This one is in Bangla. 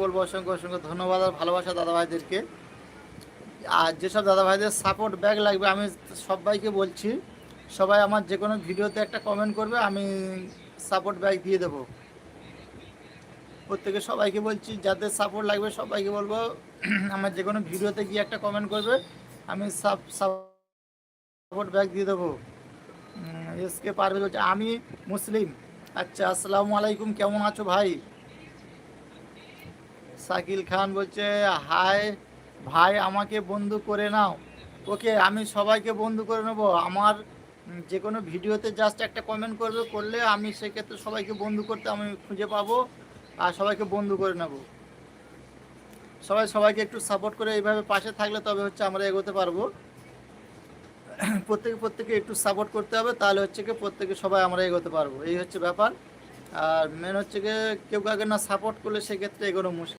বলবো অসংখ্য অসংখ্য ধন্যবাদ আর ভালোবাসা দাদা ভাইদেরকে। আর যেসব দাদা ভাইদের সাপোর্ট ব্যাগ লাগবে আমি সবাইকে বলছি, সবাই আমার যে কোনো ভিডিওতে একটা কমেন্ট করবে, আমি সাপোর্ট ব্যাগ দিয়ে দেবো। প্রত্যেকে সবাইকে বলছি, যাদের সাপোর্ট লাগবে সবাইকে বলবো আমার যে কোনো ভিডিওতে গিয়ে একটা কমেন্ট করবে, আমি সাপোর্ট ব্যাগ দিয়ে দেবো। এসকে পারভেজ বলছে আমি মুসলিম। আচ্ছা, আসসালামু আলাইকুম, কেমন আছো ভাই? শাকিল খান বলছে হাই ভাই, আমাকে বন্ধু করে নাও। ওকে, আমি সবাইকে বন্ধু করে নেবো। আমার যে কোনো ভিডিওতে জাস্ট একটা কমেন্ট করবে, করলে আমি সেক্ষেত্রে সবাইকে বন্ধু করতে আমি খুঁজে পাবো আর সবাইকে বন্ধু করে নেব। সবাই সবাইকে একটু সাপোর্ট করে এইভাবে পাশে থাকলে তবে হচ্ছে আমরা এগোতে পারবো। প্রত্যেকে একটু সাপোর্ট করতে হবে, তাহলে হচ্ছে কি প্রত্যেকে সবাই আমরা এগোতে পারবো, এই হচ্ছে ব্যাপার। আর মেন হচ্ছে কি কেউ কাউকে না সাপোর্ট করলে সেক্ষেত্রে এগোনো মুশকিল।